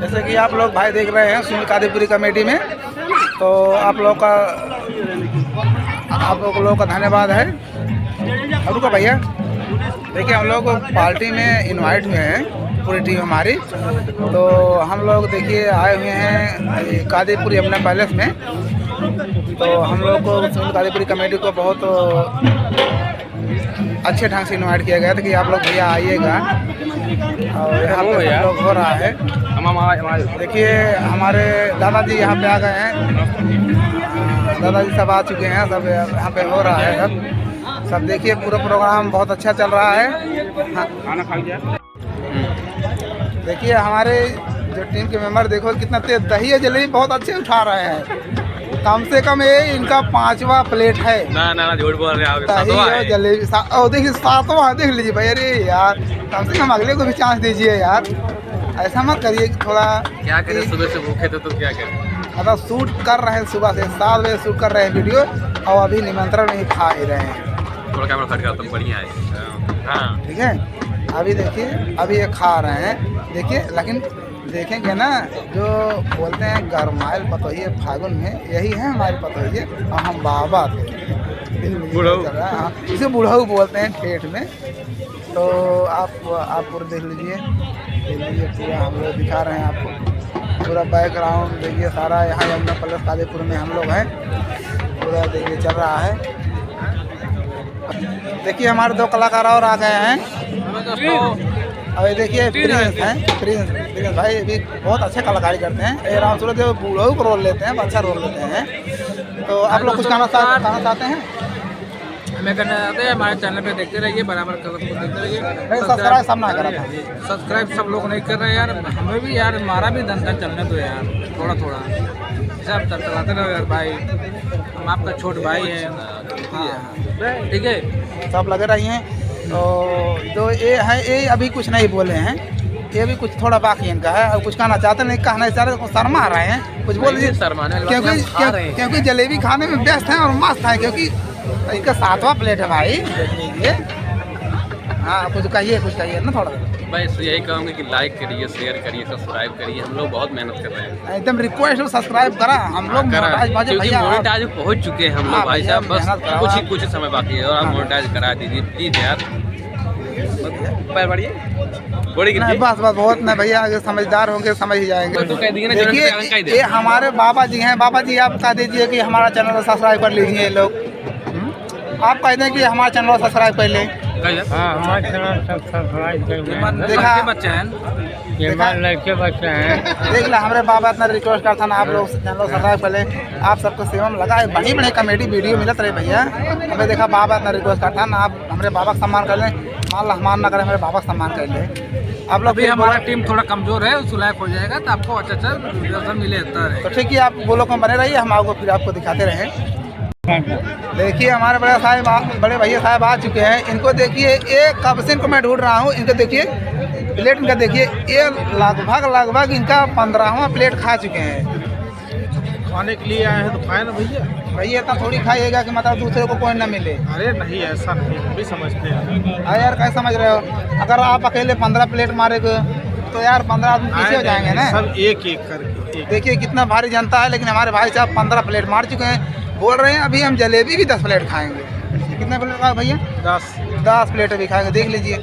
जैसे कि आप लोग भाई देख रहे हैं सुनील कादीपुरी कमेटी में, तो आप लोगों का धन्यवाद है। अब को भैया देखिए, हम लोग पार्टी में इनवाइट हुए हैं, पूरी टीम हमारी। तो हम लोग देखिए आए हुए हैं कादीपुरी यमुना पैलेस में। तो हम लोग को सुनील कादीपुरी कमेटी को बहुत अच्छे ढंग से इनवाइट किया गया था कि आप लोग भैया आइएगा, और यहाँ पे हम लोग हो रहा है। देखिए हमारे दादाजी यहाँ पे आ गए हैं, दादाजी सब आ चुके हैं, सब यहाँ पे हो रहा है सब देखिए पूरा प्रोग्राम बहुत अच्छा चल रहा है। खाना खा लिया। देखिए हमारे जो टीम के मेंबर देखो कितना तेज दही है, जलेबी बहुत अच्छे उठा रहे हैं। कम से कम ये इनका 5वां प्लेट है। ना झूठ बोल रहे हैं, दही और जलेबी देखिए 7वां, देख लीजिए भाई। अरे यार कम से कम अगले को भी चांस दीजिए यार, ऐसा मत करिए। थोड़ा क्या करें, सुबह से भूखे थे तो क्या करें। मतलब शूट कर रहे हैं, सुबह से 7 बजे शूट कर रहे हैं वीडियो, और अभी निमंत्रण नहीं खा ही रहे हैं। थोड़ा कैमरा सेट करता हूं, बढ़िया है। हाँ ठीक है, अभी देखिए अभी ये खा रहे हैं। देखिए लेकिन देखेंगे ना, जो बोलते हैं गरमाइल पतोहिए फागुन में, यही है हमारी पतोहिए। और हम बाबा थे, इसे बुढ़ऊ बोलते हैं ठेठ में। तो आप पूरा देख लीजिए पूरा हम लोग दिखा रहे हैं आपको पूरा बैकग्राउंड। देखिए सारा यहाँ यमुना पैलेस कादीपुर में हम लोग हैं, पूरा देखिए चल रहा है। देखिए हमारे 2 कलाकार और आ गए हैं। अभी देखिए प्रिंस भाई भी बहुत अच्छे कलाकारी करते हैं। राम सूरत जो बूढ़ों को रोल लेते हैं, अच्छा रोल लेते हैं। तो आप लोग कुछ कहना चाहते हैं? हमें करना चाहते हैं, हमारे चैनल पे देखते रहिए, बराबर देखते रहिए। सब्सक्राइब सब ना करा था, सब्सक्राइब सब लोग नहीं कर रहे यार। हमें भी यार, हमारा भी धंधा चलने दो यार, थोड़ा थोड़ा सब चलाते रहो यार भाई। हम आपका छोट भाई है। हाँ ठीक है, सब लगे रही हैं। तो जो ये है, ये अभी कुछ नहीं बोले हैं, ये भी कुछ थोड़ा बाकी इनका है। और कुछ कहना चाहते नहीं, कहना चाह रहे, शर्मा रहे हैं, कुछ बोल दीजिए। क्योंकि जलेबी खाने में व्यस्त हैं और मस्त है, क्योंकि इनका 7वां प्लेट है भाई। देखिए हाँ, कुछ कहिए ना थोड़ा। बस यही कहूँगा कि लाइक करिए, शेयर करिए, सब्सक्राइब करिए। हम लोग बहुत मेहनत कर रहे हैं, एकदम रिक्वेस्ट सब्सक्राइब करा। हम लोग मोनेटाइज पहुँच चुके हैं हम लोग भाई साहब, बस कुछ ही समय बाकी है और आप मोनेटाइज करा दीजिए प्लीज यार। बस बहुत ना भैया, अगर समझदार होंगे समझ ही जाएंगे। देखिए ये हमारे बाबा जी हैं। बाबा जी आप कह दीजिए कि हमारा चैनल सब्सक्राइब कर लीजिए। लोग आप कह दें कि हमारा चैनल सब्सक्राइब कर लें। हमारे चैनल सब्सक्राइब देखा बच्चे हैं, लड़के बच्चे हैं। देख ला हमारे बाबा इतना रिक्वेस्ट करता ना, आप लोग चैनल सब्सक्राइब कर लें। आप सबको सेवा में लगा है, बड़ी कॉमेडी वीडियो मिलत रहे भैया। हमें देखा बाबा इतना रिक्वेस्ट करता ना, आप हमारे बाबा का सम्मान कर लें। मान ना करें, हमारे बाबा का सम्मान कर लें। आप लोग भी, हमारा टीम थोड़ा कमजोर है, उस लायक हो जाएगा तो आपको अच्छा मिले। तो ठीक है, आप वो लोग में बने रहिए, हम आपको फिर आपको दिखाते रहें। देखिए हमारे बड़े भैया साहब आ चुके हैं। इनको देखिए, एक कब से इनको मैं ढूंढ रहा हूँ। इनको देखिए प्लेट, इनका देखिए ये लगभग इनका 15वां प्लेट खा चुके हैं। खाने के लिए आए हैं तो खाए ना भैया इतना थोड़ी खाइएगा कि मतलब दूसरे को कोई ना मिले। अरे नहीं, ऐसा नहीं, हम भी समझते हैं। हाँ यार, कैसे समझ रहे हो? अगर आप अकेले 15 प्लेट मारेगे तो यार 15 आदमी पीछे हो जाएंगे ना। सब एक करके। देखिए कितना भारी जनता है, लेकिन हमारे भाई साहब 15 प्लेट मार चुके हैं। बोल रहे हैं अभी हम जलेबी भी 10 प्लेट खाएंगे। कितने प्लेट खाए भैया? 10 प्लेट अभी खाएंगे। देख लीजिए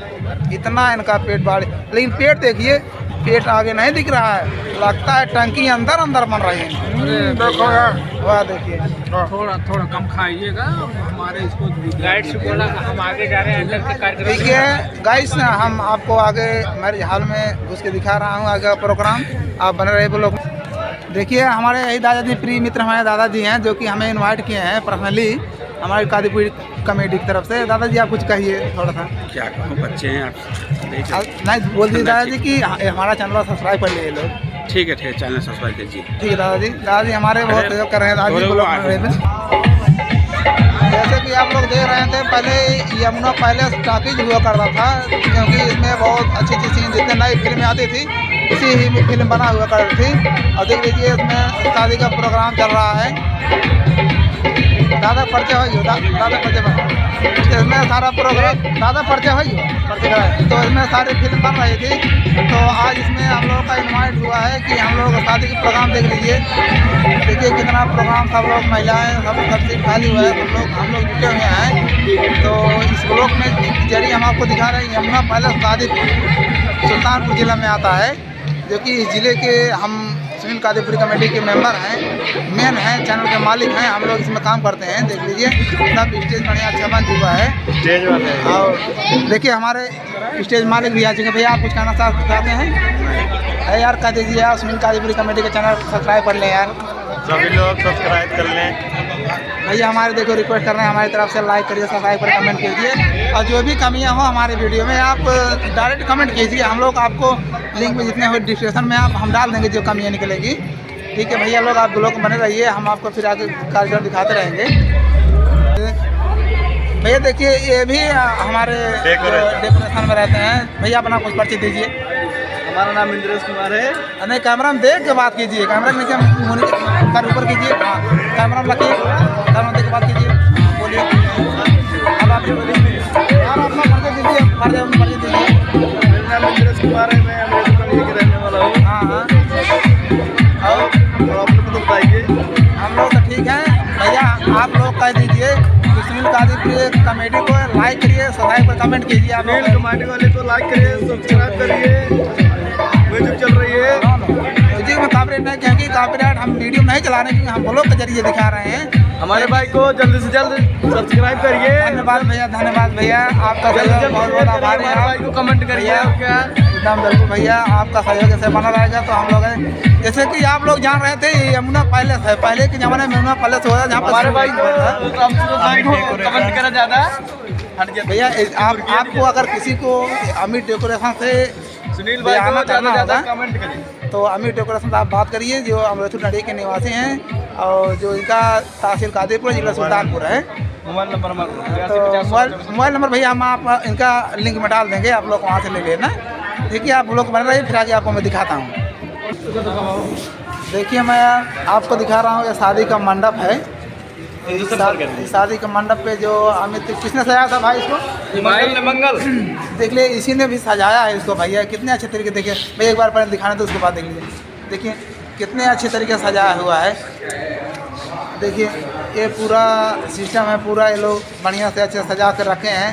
इतना इनका पेट भारी, लेकिन पेट देखिए, पेट आगे नहीं दिख रहा है, लगता है टंकी अंदर बन रही है। देखो यार, वह देखिए थोड़ा कम खाइएगा। हमारे इसको गाइड से बोला हम आगे जा रहे हैं। ठीक है गाइस, हम आपको आगे मेरे हाल में घुस के दिखा रहा हूँ आगे प्रोग्राम, आप बने रहे वो लोग। देखिए हमारे यही दादाजी प्रिय मित्र हमारे दादाजी हैं, जो कि हमें इनवाइट किए हैं पर्सनली हमारी कादीपुरी कमेटी की तरफ से। दादाजी आप कुछ कहिए थोड़ा सा। क्या कहूँ, बच्चे हैं नहीं बोल दीजिए दादाजी कि हमारा चैनल सब्सक्राइब कर लिए लोग। ठीक है, चैनल सब्सक्राइब कीजिए। ठीक है दादाजी हमारे बहुत सहयोग कर रहे हैं दादाजी को। जैसे कि आप लोग देख रहे थे, पहले यमुना पैलेस टॉकीज हुआ करता था, क्योंकि इसमें बहुत अच्छी सीन जितने नई फिल्में आती थी इसी ही फिल्म बना हुआ करती थी। और देख लीजिए इसमें शादी का प्रोग्राम चल रहा है। दादा परिचय हो, दादा परिचय इसमें सारा प्रोग्राम दादा परिचय हो, तो इसमें सारी फिल्म बन रही थी। तो आज इसमें हम लोगों का इन्वाइट हुआ है कि शादी के प्रोग्राम देख लीजिए, देखिए कितना प्रोग्राम, सब लोग महिलाएं सब सीट खाली हुआ है, हम लोग जुटे हुए हैं। तो इस ब्लॉक में जरिए हम आपको दिखा रहे हैं यमुना पैलेस कादीपुर सुल्तानपुर ज़िला में आता है, जो कि इस ज़िले के हम सुनील कादीपुरी कमेटी के मेंबर हैं, मेन हैं, चैनल के मालिक हैं। हम लोग इसमें काम करते हैं। देख लीजिए सब स्टेज बढ़िया अच्छा बन चुका है स्टेज वाले। और देखिए हमारे स्टेज मालिक भी आ चुके हैं। भैया आप कुछ कहना चाहते हैं? यार कह दीजिए, आप सुनील कादीपुरी कमेटी के चैनल सब्सक्राइब कर लें यार, सभी लोग सब्सक्राइब कर लें। भैया हमारे देखो रिक्वेस्ट कर रहे हैं, हमारी तरफ से लाइक करिए, सब्सक्राइब कर कमेंट कीजिए, और जो भी कमियां हो हमारे वीडियो में आप डायरेक्ट कमेंट कीजिए। हम लोग आपको लिंक में जितने हो डिस्क्रिप्शन में हम डाल देंगे जो कमियां निकलेगी। ठीक है भैया, लोग आप ब्लॉग बने रहिए, हम आपको फिर आगे कार्यक्रम दिखाते रहेंगे। भैया देखिए ये भी हमारे डेकोरेशन में रहते हैं। भैया अपना कुछ परिचय दीजिए। हमारा नाम इंद्रेश कुमार है। नहीं, कैमरा में देख के बात कीजिए, कैमरा के नीचे मुनि कर ऊपर कीजिए, कैमरा में रखिए, कैमरा में देख के बात कीजिए, बोलिए। अब आप बोलिए, आप अपना परिचय दीजिए, परिचय दीजिए। मेरा नाम इंद्रेश कुमार है, मैं अमेरिका के रहने वाला हूँ। हाँ हाँ, और आप लोग तो बताइए। हम लोग तो ठीक हैं भैया, आप लोग कह दीजिए कि सुनील कादीपुरी कमेटी को लाइक करिए, सब्सक्राइब कर कमेंट कीजिए। आप सुनील कमेटी वाले को लाइक करिए, सब्सक्राइब करिए। म्यूजिक चल रही है, म्यूजिक में कॉपीराइट नहीं, क्योंकि कॉपीराइट हम वीडियो नहीं चला रहे हैं, हम ब्लॉग के जरिए दिखा रहे हैं। हमारे भाई को जल्दी से जल्द सब्सक्राइब करिए। धन्यवाद भैया, धन्यवाद भैया, आपका सहयोग बहुत बहुत आभारी है। भाई को कमेंट करिए। क्या एकदम बिल्कुल भैया, आपका सहयोग ऐसे बना रहेगा तो हम लोग हैं। जैसे कि आप लोग जान रहे थे ये यमुना पैलेस है, पहले के ज़माने में यमुना पैलेस हुआ था, जहाँ पर हमारे भाई को कमेंट करा ज़्यादा हट गया। भैया आपको अगर किसी को अमित डेकोरेशन से सुनील भाई को ज़्यादा कमेंट करिए। तो अमित डेकोरेशन से आप बात करिए, जो अमृतसर नडी के निवासी हैं, और जो इनका तहसील कादीपुर जिला सुल्तानपुर है। मोबाइल नंबर तो मोबाइल नंबर भैया हम आप इनका लिंक में डाल देंगे, आप लोग वहाँ से ले लेना। देखिए आप लोग बन रहे, फिर आगे आपको मैं दिखाता हूँ। देखिए मैं आपको दिखा रहा हूँ, ये शादी का मंडप है। शादी के मंडप पे जो अमित किसने सजाया था भाई इसको? मंगल। देख लिए इसी ने भी सजाया है इसको भैया, कितने अच्छे तरीके। देखिए भैया एक बार पहले दिखाने तो उसके बाद देख लीजिए, देखिए कितने अच्छे तरीके से सजाया हुआ है। देखिए ये पूरा सिस्टम है, पूरा ये लोग बढ़िया से अच्छे सजा कर रखे हैं।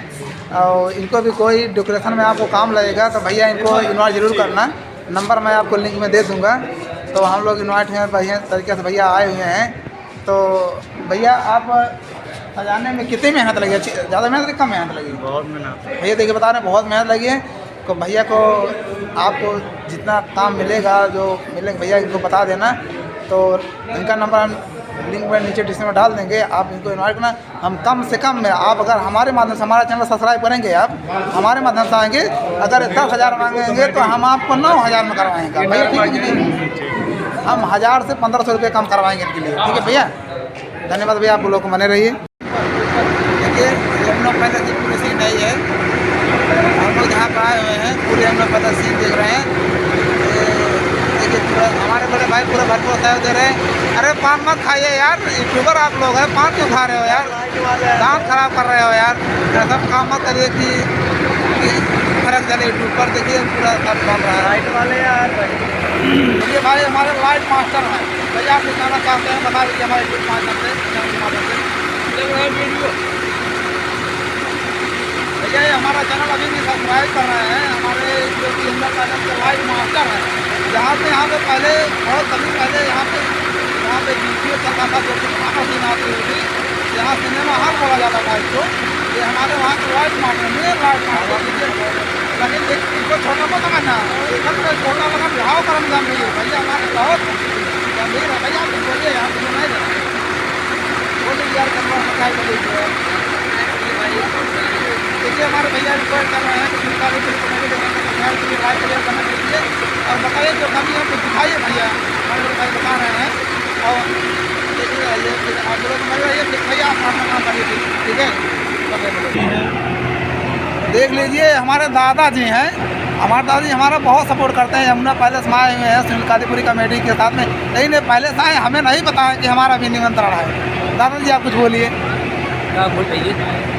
और इनको भी कोई डेकोरेशन में आपको काम लगेगा तो भैया इनको इन्वाइट ज़रूर करना, नंबर मैं आपको लिंक में दे दूँगा। तो हम लोग इन्वाइट हैं बढ़िया तरीके से, भैया आए हुए हैं। तो भैया आप सजाने में कितनी मेहनत लगी? ज़्यादा मेहनत लगी, कम मेहनत लगी? बहुत मेहनत। भैया देखिए बता रहे हैं बहुत मेहनत लगी है। तो भैया को आपको जितना काम मिलेगा, जो मिलेगा भैया इनको बता देना। तो इनका नंबर हम लिंक में नीचे डिस्क्रिप्शन में डाल देंगे, आप इनको इन्वाइट करना। हम कम से कम में, आप अगर हमारे माध्यम से हमारा चैनल सब्सक्राइब करेंगे, आप हमारे माध्यम से आएंगे, अगर 10,000 मांगेंगे तो हम आपको 9,000 में करवाएंगे भैया। ठीक है कि नहीं? हम 1000 से 1500 रुपये कम करवाएंगे इनके लिए। ठीक है भैया, धन्यवाद भैया, आप लोग को बने रहिए। देखिए यमुना पैलेस की पूरी सीन है ये, हम लोग जहाँ पर आए हुए हैं पूरे यमुना पैलेस सीन देख रहे हैं। देखिए पूरा हमारे बड़े भाई पूरा भरपूर सहयोग दे रहे हैं। अरे पान मत खाइए यार, यूट्यूबर आप लोग हैं, पान क्यों खा रहे हो यार? दांत खराब कर रहे हो यार, सब काम मत करिए कि फर्क चले यूट्यूब पर। देखिए पूरा सब बन रहा है। लाइट वाले यार देखिए भाई हमारे लाइट मास्टर हैं भैया, आप दिखाना चाहते हैं बता दीजिए हमारे यूट्यूब माध्यम से, भैया ये हमारा चैनल अभी भी सब्सक्राइब कर रहे हैं। हमारे जो कि यमुना पैलेस के लाइट मास्टर हैं, यहाँ पे पहले बहुत कभी पहले यहाँ पे वीडियो चलता था, जो कि खाना सीन आती हुई थी, यहाँ सिनेमा हॉल बोला जाता था इसको। ये हमारे वहाँ के light master, main light master. लेकिन इनको छोटा को समझना, छोटा लगा भाव कर्म जान रही है भैया, हमारे बहुत गंभीर है भैया। आप बोलिए यार, नहीं देना बोलिए यार, करना सब्सक्राइब कर लीजिए। देखिए हमारे भैया रिक्वेस्ट कर रहे हैं कि सरकारी लाइक क्लियर करना चाहिए, और बताइए जो कमी है कुछ दिखाइए भैया, हमारे भाई बता रहे हैं। और देखिए ये आप लोग समझ रहे हैं भैया, आप अपना काम करिए। ठीक है, देख लीजिए हमारे दादाजी हैं, हमारे दादाजी हमारा बहुत सपोर्ट करते हैं। यमुना पैलेस में आए हुए हैं सुनील कादीपुरी कमेटी के साथ में, नहीं पहले से आए, हमें नहीं पता है कि हमारा भी निमंत्रण है। दादाजी आप कुछ बोलिए। का बोल भैया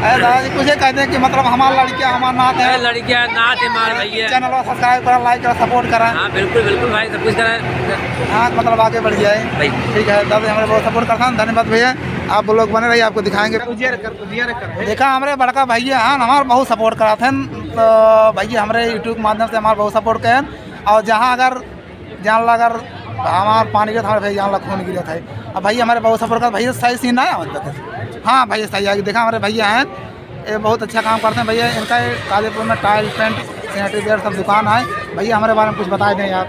अरे दादाजी कुछ ये कहते हैं कि मतलब हमारा लड़कियाँ हमारा नाथ है, लड़कियाँ नाच है मार भैया। चैनल को सब्सक्राइब करा, लाइक करा, सपोर्ट करा। हाँ बिल्कुल बिल्कुल भाई, सब कुछ करें। हाँ मतलब आगे बढ़ जाए भाई ठीक है। दादा हमारे बहुत सपोर्ट करता हूँ, धन्यवाद भैया। आप लोग बने रहिए, आपको दिखाएंगे। देखा हमारे बड़का भैया हैं हमारे बहुत सपोर्ट कराते हैं, तो भैया हमारे यूट्यूब के माध्यम से हमारे बहुत सपोर्ट करें। और जहाँ अगर हमारे पानी गिरा था, हमारे भैया खून गिरा था, अब भैया हमारे बहुत सपोर्ट कर। भैया सही सीन है हमारे पास। हाँ भैया सही है। देखा हमारे भैया हैं, ये बहुत अच्छा काम करते हैं भैया। इनका कालीपुर में टाइल पेंट सैनिटरी वेयर सब दुकान है। भैया हमारे बारे में कुछ बता दें आप,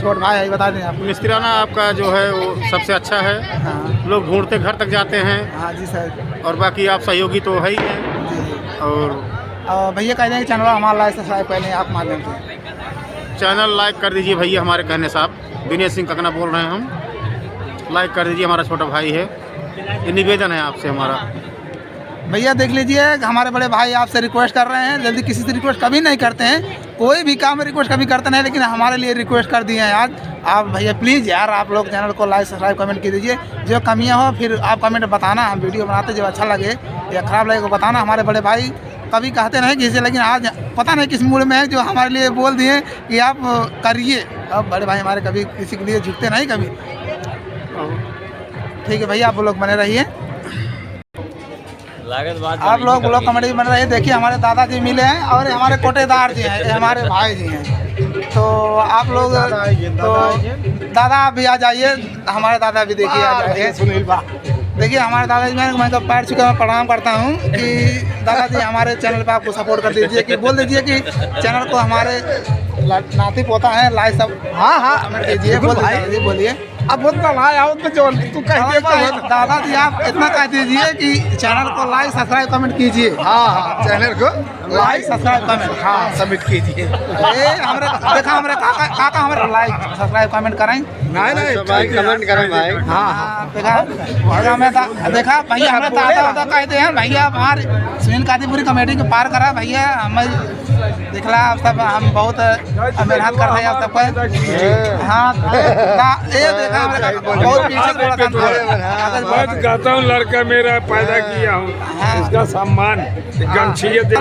छोट भाई है, बता दें आप। मिस्त्रियाना आपका जो है वो सबसे अच्छा है। हाँ लोग ढूंढते घर तक जाते हैं। हाँ जी सर। और बाकी आप सहयोगी तो है ही हैं। जी और भैया कह दें कि चैनल हमारा लाइक सब्सक्राइब पहले आप माध्यम से चैनल लाइक कर दीजिए भैया, हमारे कहने से। आप दिनेश सिंह ककना बोल रहे हैं हम। लाइक कर दीजिए, हमारा छोटा भाई है, ये निवेदन है आपसे हमारा। भैया देख लीजिए हमारे बड़े भाई आपसे रिक्वेस्ट कर रहे हैं, जल्दी किसी से रिक्वेस्ट कभी नहीं करते हैं, कोई भी काम में रिक्वेस्ट कभी करते नहीं, लेकिन हमारे लिए रिक्वेस्ट कर दिए हैं आज। आप भैया प्लीज़ यार आप लोग चैनल को लाइक सब्सक्राइब कमेंट कर दीजिए। जो कमियां हो फिर आप कमेंट बताना, हम वीडियो बनाते जो अच्छा लगे या ख़राब लगे को बताना। हमारे बड़े भाई कभी कहते नहीं किसी से, लेकिन आज पता नहीं किस मूड में है जो हमारे लिए बोल दिए कि आप करिए। अब बड़े भाई हमारे कभी किसी के लिए झुकते नहीं कभी। ठीक है भैया, आप लोग बने रहिए, आप लोग ब्लॉग कमेडी बन रहे हैं। देखिए हमारे दादाजी मिले हैं और हमारे कोटेदार जी हैं, ये हमारे भाई जी हैं। तो आप लोग तो दादा आप भी आ जाइए, हमारे दादा भी देखिए आ जाइए। सुनील बा देखिए हमारे दादाजी मैं तो पैर छू के मैं प्रणाम करता हूँ कि दादाजी हमारे चैनल पे आपको सपोर्ट कर दीजिए, कि बोल दीजिए कि चैनल को हमारे नाती पोता है लाइक सब। हाँ हाँ कमेंट कीजिए, बोलिए। अब उतना तू दादाजी आप इतना कह दीजिए कि चैनल को लाइक सब्सक्राइब कमेंट कीजिए। हाँ हाँ चैनल को लाइक सब्सक्राइब कमेंट हाँ सबमिट कीजिए। हमारे देखा हमारे काका हमारे लाइक सब्सक्राइब कमेंट करें। नहीं कमेंट करें भाई। हाँ हाँ देखा भैया हमारे दादा कहते हैं भैया हमारे सुनील कादीपुरी कमेटी को पार करा भैया। हमें दिखला आप सब हम बहुत मेहनत कर रहे हैं आप सबको। हाँ ये देखा बहुत पीछे बहुत कहता हूँ लड़का मेरा पैदा किया हूँ, इसका सम्मान गमछियत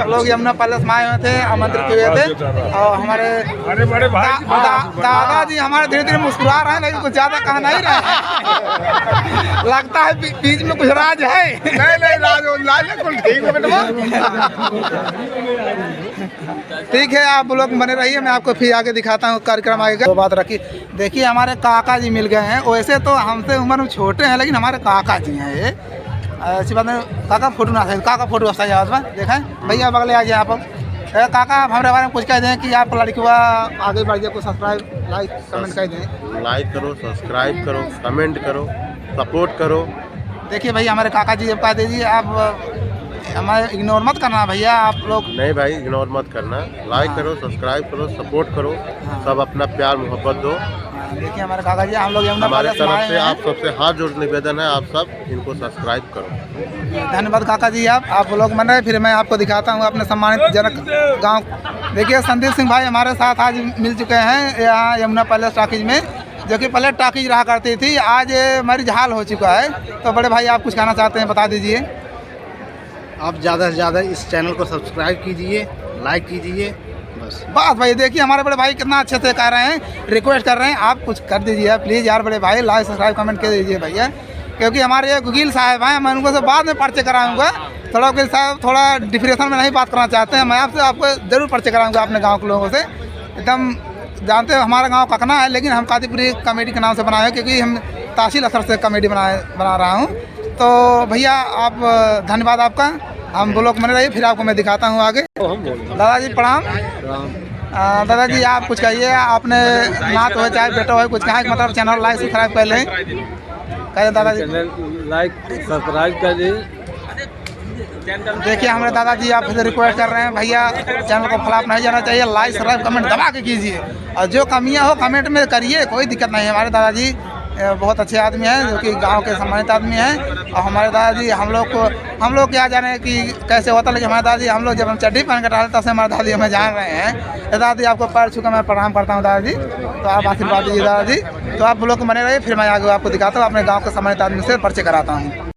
लोग यमुना पैलेस में आए हुए थे, आमंत्रित हुए थे। और हमारे बड़े भाई दादाजी हमारे धीरे धीरे मुस्कुरा रहे हैं, लेकिन कुछ ज्यादा कह नहीं रहे। लगता है बीच में कुछ राज है। नहीं राज ठीक है ठीक है, आप लोग बने रहिए, मैं आपको फिर आगे दिखाता हूँ कार्यक्रम आगे। तो बात रखी, देखिए हमारे काका जी मिल गए हैं। वैसे तो हमसे उम्र में छोटे हैं, लेकिन हमारे काका जी हैं ये। ऐसी बात नहीं, काका फोटो ना काका फोटो अच्छा है उसमें देखें भैया बगले आ जाए आप। काका आप हमारे बारे में कुछ कह दें कि आप लड़कियों आगे बढ़ जाए, को सब्सक्राइब लाइक कमेंट कह दें। लाइक करो, सब्सक्राइब करो, कमेंट करो, सपोर्ट करो। देखिए भैया हमारे काका जी कह दीजिए, आप हमारे इग्नोर मत करना भैया आप लोग। नहीं भाई इग्नोर मत करना, लाइक करो, सब्सक्राइब करो, सपोर्ट करो। सब अपना प्यार मोहब्बत दो। देखिए हमारे काका जी हम लोग हमारे तरफ से आप सबसे हाथ जोड़ निवेदन है, आप सब इनको सब्सक्राइब करो। धन्यवाद काका जी। आप लोग बन रहे, फिर मैं आपको दिखाता हूँ अपने सम्मानित जनक गांव। देखिए संदीप सिंह भाई हमारे साथ आज मिल चुके हैं यहाँ यमुना पैलेस टाकीज में, जो कि पहले टाकीज रहा करती थी, आज मैरिज हाल हो चुका है। तो बड़े भाई आप कुछ कहना चाहते हैं, बता दीजिए। आप ज़्यादा से ज़्यादा इस चैनल को सब्सक्राइब कीजिए, लाइक कीजिए, बस भाई। देखिए हमारे बड़े भाई कितना अच्छे से कह रहे हैं, रिक्वेस्ट कर रहे हैं, आप कुछ कर दीजिए प्लीज़ यार बड़े भाई, लाइक सब्सक्राइब कमेंट कर दीजिए भैया। क्योंकि हमारे ये गुगील साहब हैं, मैं उनको से बाद में परिचय कराऊंगा। थोड़ा गुगील साहब थोड़ा डिप्रेशन में नहीं बात करना चाहते हैं, मैं आपको ज़रूर परिचय कराऊंगा अपने गाँव के लोगों से। एकदम जानते हैं हमारा गाँव ककना है, लेकिन हम कादीपुरी कमेटी के नाम से बनाए हैं, क्योंकि हम तहसील स्तर से कमेटी बना रहा हूँ। तो भैया आप धन्यवाद आपका। हम ब्लॉग बने रहिए, फिर आपको मैं दिखाता हूँ आगे। दादाजी प्रणाम। दादाजी आप कुछ कहिए, आपने नात हो चाहे बेटा हो कुछ कहा, मतलब चैनल लाइक सब्सक्राइब कर लें, कहिए दादाजी। लाइक सब्सक्राइब कर दी। देखिए हमारे दादाजी आप फिर रिक्वेस्ट कर रहे हैं भैया चैनल को फ्लॉप नहीं जाना चाहिए, लाइक सब्सक्राइब कमेंट दबा के कीजिए, और जो कमियां हो कमेंट में करिए, कोई दिक्कत नहीं है। हमारे दादाजी बहुत अच्छे आदमी हैं, जो कि गांव के सम्मानित आदमी हैं। और हमारे दादाजी हम लोग क्या जाने कि कैसे होता, लेकिन हमारे दादाजी हम लोग जब हम चड्डी पहन कर डालते तब से हमारे दादी हमें जान रहे हैं। दादाजी आपको पैर छू कर मैं प्रणाम करता हूँ दादाजी, तो आप आशीर्वाद दीजिए दादाजी। तो आप लोग को बने रहिए, फिर मैं आगे आपको दिखाता हूँ, अपने गांव के सामान्य आदमी से परिचय कराता हूँ।